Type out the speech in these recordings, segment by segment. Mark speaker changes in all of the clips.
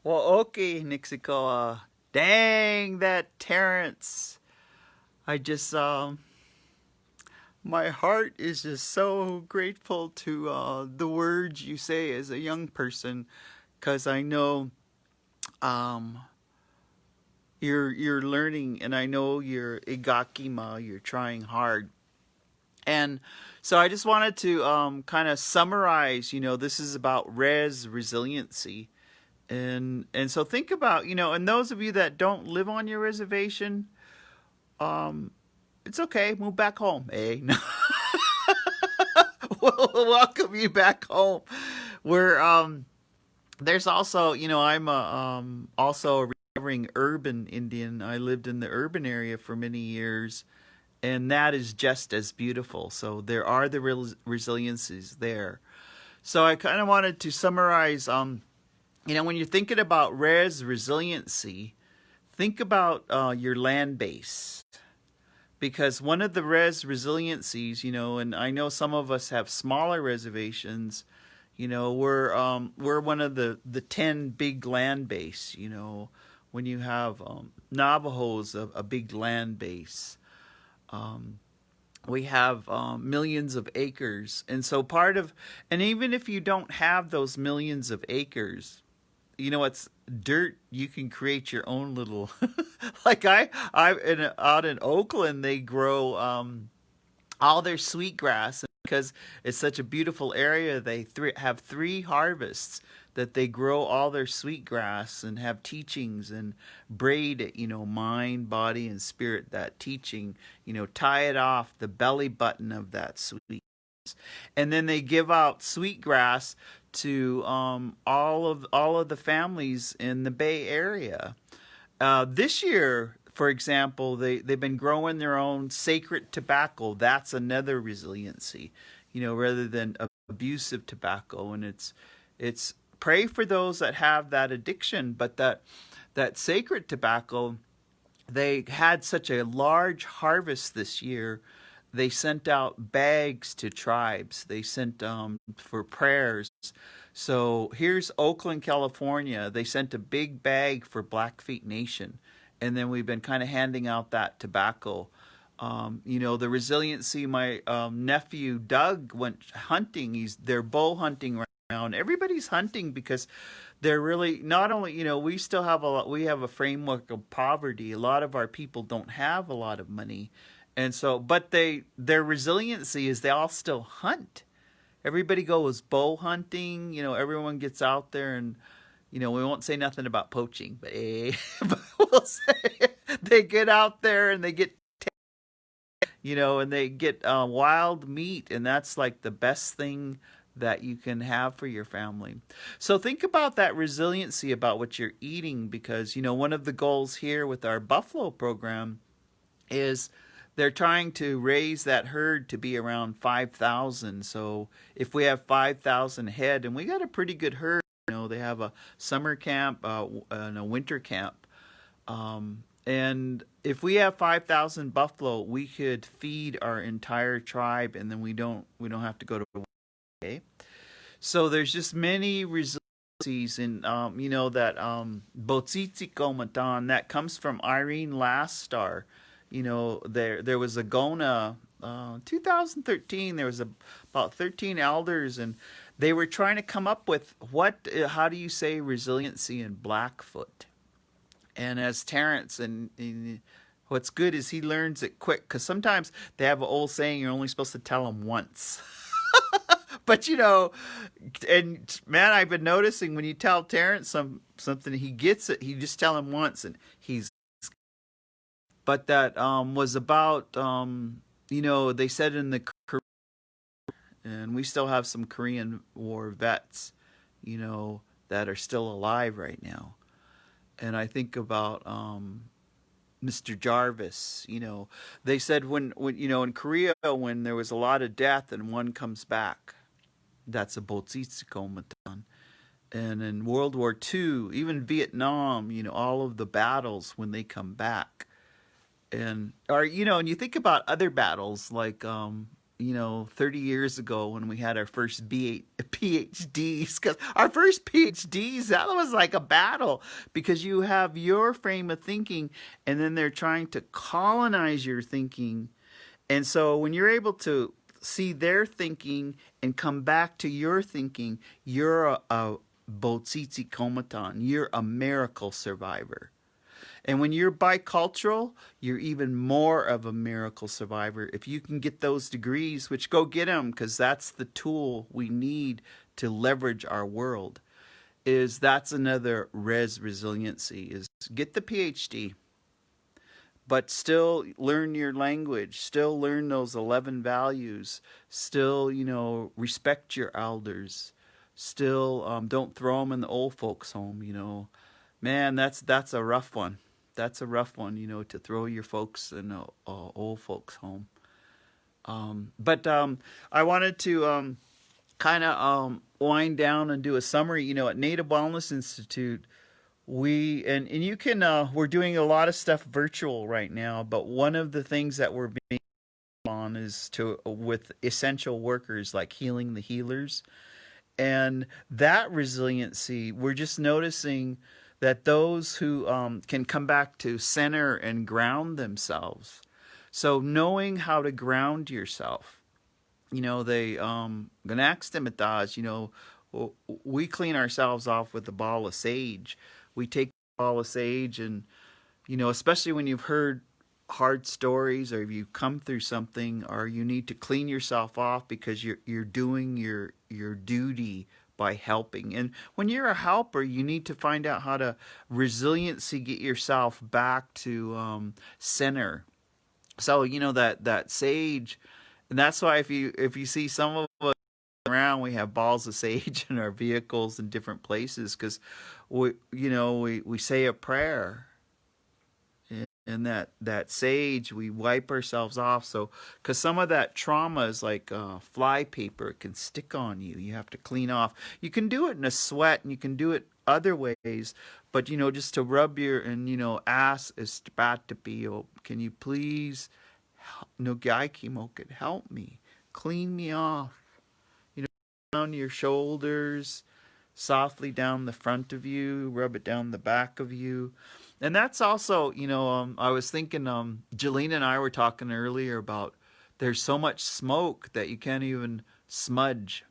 Speaker 1: Well, okay, Nixikoa. Dang, that Terrance. I just, my heart is just so grateful to the words you say as a young person, because I know um, you're learning, and I know you're igakima, you're trying hard. And so I just wanted to kind of summarize, this is about res resiliency. And so think about, and those of you that don't live on your reservation, um, it's okay, move back home, eh? We'll welcome you back home. Where there's also, I'm also a recovering urban Indian. I lived in the urban area for many years, and that is just as beautiful. So there are the resiliencies there. So I kind of wanted to summarize. When you're thinking about res resiliency, think about your land base. Because one of the res resiliencies, and I know some of us have smaller reservations, we're one of the 10 big land base, when you have Navajos, a big land base. Um, we have millions of acres. And so and even if you don't have those millions of acres, it's dirt. You can create your own little, like out in Oakland, they grow all their sweetgrass because it's such a beautiful area. They have 3 harvests that they grow all their sweetgrass and have teachings and braid it, mind, body, and spirit. That teaching, tie it off the belly button of that sweet. And then they give out sweetgrass to all of the families in the Bay Area. This year, for example, they've been growing their own sacred tobacco. That's another resiliency, rather than abusive tobacco. And it's pray for those that have that addiction, but that sacred tobacco, they had such a large harvest this year. They sent out bags to tribes. They sent for prayers. So here's Oakland, California. They sent a big bag for Blackfeet Nation. And then we've been kind of handing out that tobacco. The resiliency, my nephew Doug went hunting. They're bow hunting right now. And everybody's hunting because they're really not only, we still have we have a framework of poverty. A lot of our people don't have a lot of money. And so, but their resiliency is they all still hunt. Everybody goes bow hunting. Everyone gets out there and, we won't say nothing about poaching, but, but we'll say they get out there and they get, and they get wild meat. And that's like the best thing that you can have for your family. So think about that resiliency about what you're eating, because, one of the goals here with our buffalo program is they're trying to raise that herd to be around 5,000. So if we have 5,000 head, and we got a pretty good herd, they have a summer camp and a winter camp. And if we have 5,000 buffalo, we could feed our entire tribe, and then we don't have to go to work. Okay? So there's just many resiliencies in that Botsitsiko Matan that comes from Irene Lastar. There was a Gona, 2013. There was about 13 elders, and they were trying to come up with how do you say resiliency in Blackfoot. And as Terrance, and what's good is he learns it quick, because sometimes they have an old saying, you're only supposed to tell them once. But and man, I've been noticing when you tell Terrance something, he gets it. You just tell him once, and he's. But that was about they said in the Korean, and we still have some Korean War vets, that are still alive right now. And I think about Mr. Jarvis. They said when in Korea, when there was a lot of death and one comes back, that's a botsitsiko matan. And in World War II, even Vietnam, all of the battles, when they come back, and you think about other battles like 30 years ago when we had our first PhDs, because our first PhDs, that was like a battle because you have your frame of thinking and then they're trying to colonize your thinking. And so when you're able to see their thinking and come back to your thinking, you're a Botsitsi Komaton. You're a miracle survivor. And when you're bicultural, you're even more of a miracle survivor. If you can get those degrees, which go get them, because that's the tool we need to leverage our world, that's another Rez Resiliency, is get the PhD, but still learn your language, still learn those 11 values, still, respect your elders, still don't throw them in the old folks' home, Man, that's a rough one. That's a rough one, to throw your folks in a old folks' home. But I wanted to kind of wind down and do a summary. At Native Wellness Institute, we and you can we're doing a lot of stuff virtual right now. But one of the things that we're being on is with essential workers, like healing the healers, and that resiliency. We're just noticing that those who can come back to center and ground themselves. So knowing how to ground yourself, they Ganaxtimitas, we clean ourselves off with a ball of sage. We take a ball of sage and, especially when you've heard hard stories or if you come through something or you need to clean yourself off because you're doing your duty by helping. And when you're a helper, you need to find out how to resiliency, get yourself back to center. So that sage, and that's why if you see some of us around, we have balls of sage in our vehicles in different places because we say a prayer. And that sage, we wipe ourselves off. So, because some of that trauma is like fly paper, it can stick on you. You have to clean off. You can do it in a sweat, and you can do it other ways. But just to rub your and ask Estapatapio, can you please, no gaikimoket, help me, clean me off. Down your shoulders, softly down the front of you, rub it down the back of you. And that's also, I was thinking, Jelena and I were talking earlier about there's so much smoke that you can't even smudge,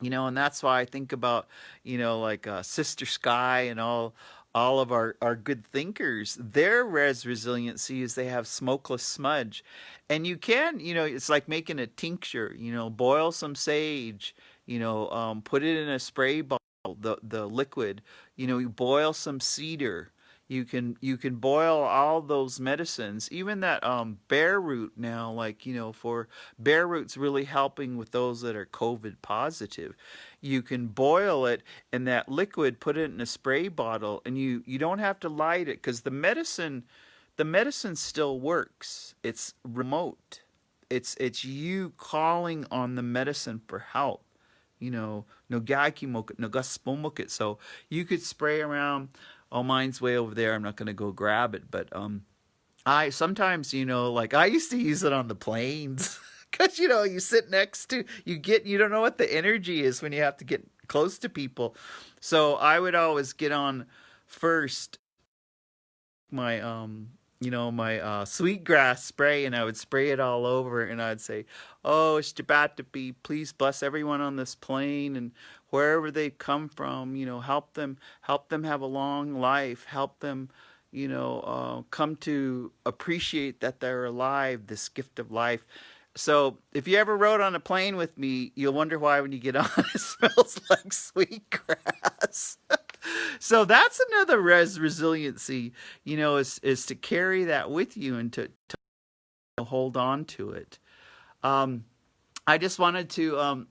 Speaker 1: and that's why I think about, like Sister Sky and all of our good thinkers. Their Rez Resiliency is they have Smokeless Smudge. And you can, it's like making a tincture, boil some sage, put it in a spray bottle, the liquid, you boil some cedar. You can boil all those medicines, even that bear root now, like, for bear root's really helping with those that are COVID positive. You can boil it in that liquid, put it in a spray bottle, and you don't have to light it because the medicine still works. It's remote. It's you calling on the medicine for help. No gaikimokit, no gaspomokit. So you could spray around. Oh, mine's way over there. I'm not going to go grab it. But I sometimes, like I used to use it on the planes because, you sit next to, you don't know what the energy is when you have to get close to people. So I would always get on first my, my sweetgrass spray, and I would spray it all over, and I'd say, oh, Shtabatapi, please bless everyone on this plane and wherever they come from, help them have a long life, help them, come to appreciate that they're alive, this gift of life. So if you ever rode on a plane with me, you'll wonder why when you get on it smells like sweetgrass. So that's another resiliency, is to carry that with you and to hold on to it. I just wanted to,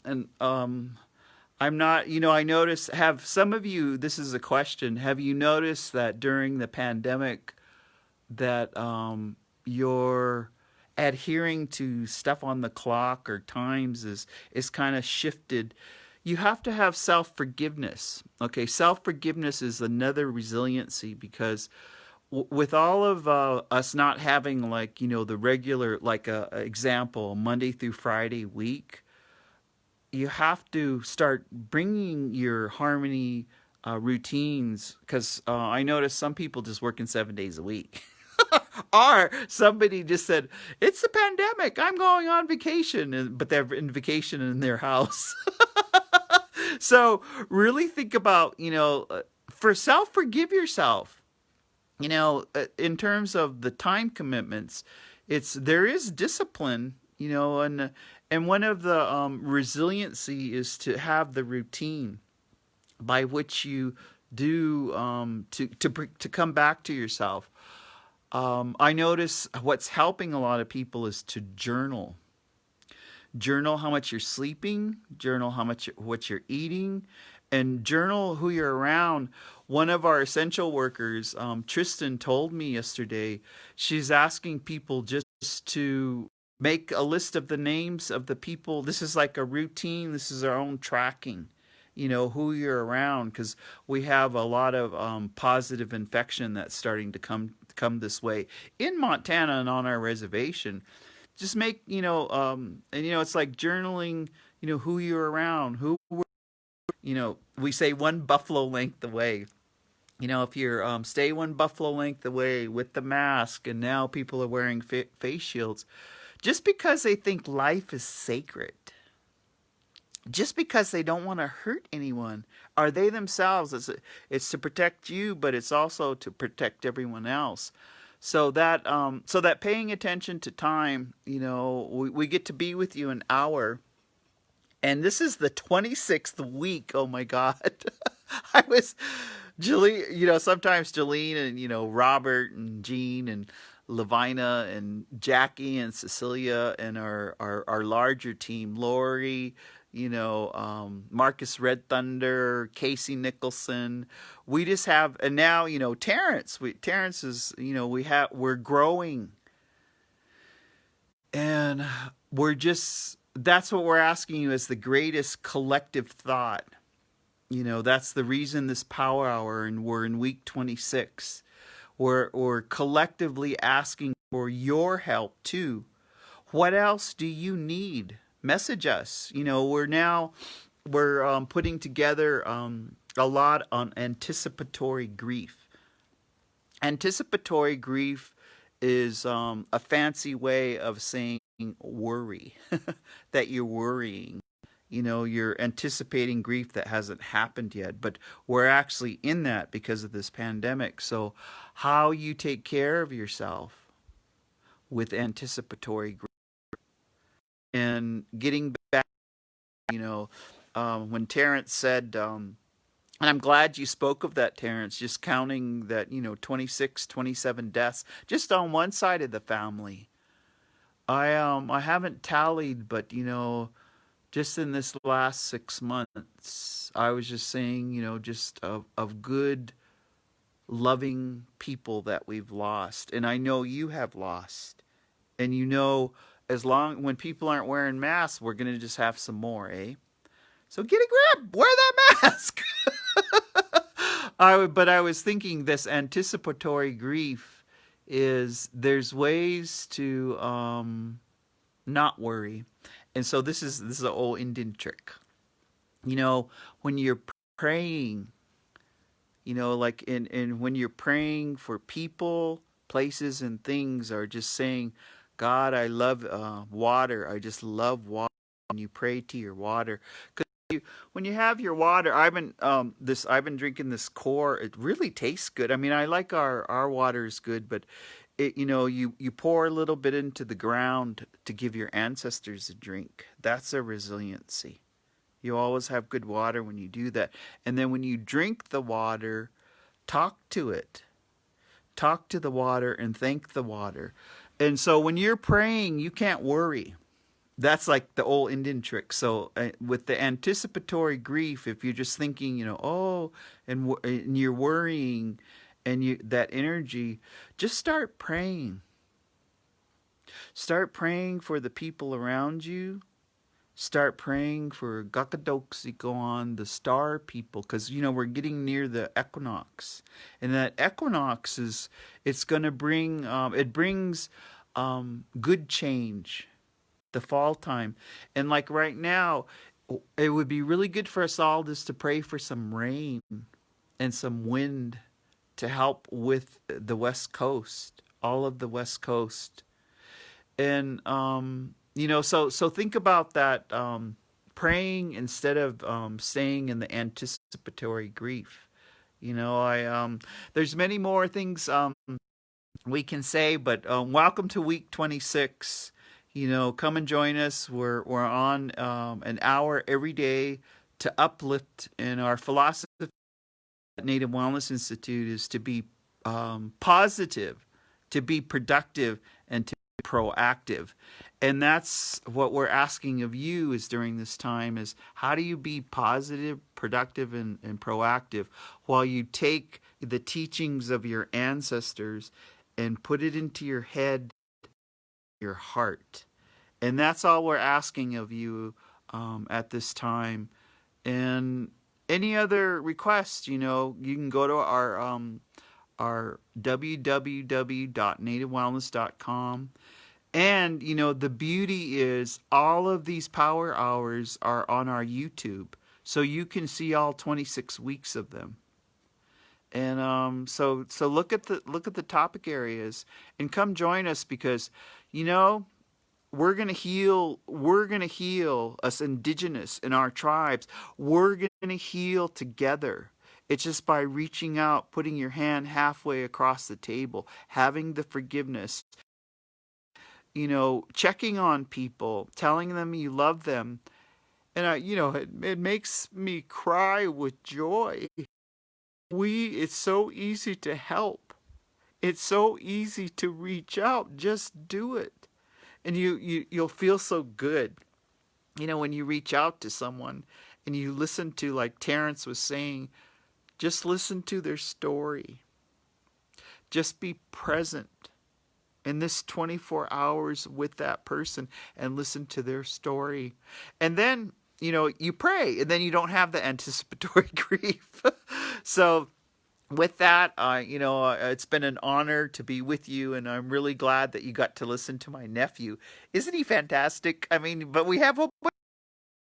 Speaker 1: I'm not, I noticed, have some of you, this is a question, have you noticed that during the pandemic that you're adhering to stuff on the clock or times is kind of shifted? You have to have self-forgiveness. Okay, self-forgiveness is another resiliency because with all of us not having, like, the regular, like, example, Monday through Friday week, you have to start bringing your harmony routines, because I notice some people just working 7 days a week. Or somebody just said, it's the pandemic, I'm going on vacation, but they're in vacation in their house. So really think about, for self, forgive yourself. In terms of the time commitments, there is discipline, and one of the resiliency is to have the routine by which you do to come back to yourself. I notice what's helping a lot of people is to journal. Journal how much you're sleeping, journal how much what you're eating, and journal who you're around. One of our essential workers, Tristan, told me yesterday, she's asking people just to make a list of the names of the people. This is like a routine. This is our own tracking, who you're around, because we have a lot of positive infection that's starting to come this way in Montana and on our reservation. Just make, and it's like journaling, who you're around, we say one buffalo length away. If you're stay one buffalo length away with the mask, and now people are wearing face shields, just because they think life is sacred, just because they don't want to hurt anyone, are they themselves? It's to protect you, but it's also to protect everyone else. So that paying attention to time, we get to be with you an hour. And this is the 26th week. Oh my God. I was, Jolene, sometimes Jolene and, Robert and Jean and Lavina and Jackie and Cecilia and our larger team, Lori, Marcus Red Thunder, Casey Nicholson. We just have, and now, Terrance. Terrance is, we're growing. And that's what we're asking you as the greatest collective thought. That's the reason this power hour, and we're in week 26. We're collectively asking for your help too. What else do you need? Message us. We're putting together a lot on anticipatory grief. Anticipatory grief is a fancy way of saying worry, that you're worrying. You're anticipating grief that hasn't happened yet, but we're actually in that because of this pandemic. So how you take care of yourself with anticipatory grief, and getting back, when Terrance said, and I'm glad you spoke of that, Terrance, just counting that, 26, 27 deaths just on one side of the family. I haven't tallied, but, just in this last 6 months, I was just saying, just of good, loving people that we've lost. And I know you have lost. And when people aren't wearing masks, we're going to just have some more, eh? So get a grip, wear that mask. But I was thinking this anticipatory grief there's ways to not worry. And so this is an old Indian trick. When you're praying, like when you're praying for people, places, and things, or just saying, God, I love water. I just love water. And you pray to your water. When you have your water, I've been drinking this core. It really tastes good. I mean, I like our water is good, but you pour a little bit into the ground to give your ancestors a drink. That's a resiliency. You always have good water when you do that. And then when you drink the water, talk to it. Talk to the water and thank the water. And so when you're praying, you can't worry. That's like the old Indian trick. So with the anticipatory grief, if you're just thinking, and you're worrying, and that energy, just start praying. Start praying for the people around you, Start praying for Gakadoksikoan, the star people, because we're getting near the equinox, and that equinox it's going to bring it brings good change, the fall time, and like right now, it would be really good for us all just to pray for some rain and some wind to help with the West Coast, all of the West Coast. And so think about that, praying instead of staying in the anticipatory grief. I There's many more things we can say, but welcome to week 26. Come and join us. We're on an hour every day to uplift, and our philosophy at Native Wellness Institute is to be positive, to be productive, and to be proactive. And that's what we're asking of you is during this time is how do you be positive, productive, and proactive while you take the teachings of your ancestors and put it into your head, your heart. And that's all we're asking of you at this time. And any other requests, you can go to our www.nativewellness.com. And, the beauty is all of these power hours are on our YouTube. So you can see all 26 weeks of them. And so look at the topic areas and come join us, because we're going to heal us indigenous in our tribes. We're going to heal together. It's just by reaching out, putting your hand halfway across the table, having the forgiveness, checking on people, telling them you love them. And it makes me cry with joy. It's so easy to help. It's so easy to reach out. Just do it. And you'll feel so good, when you reach out to someone and you listen to, like Terrance was saying, just listen to their story. Just be present in this 24 hours with that person and listen to their story. And then, you pray, and then you don't have the anticipatory grief. So with that, it's been an honor to be with you, and I'm really glad that you got to listen to my nephew. Isn't he fantastic? I mean, but we have a bunch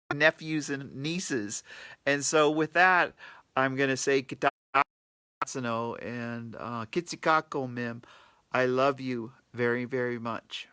Speaker 1: of nephews and nieces. And so with that, I'm going to say Kitasano and Kitsikako Mim. I love you very, very much.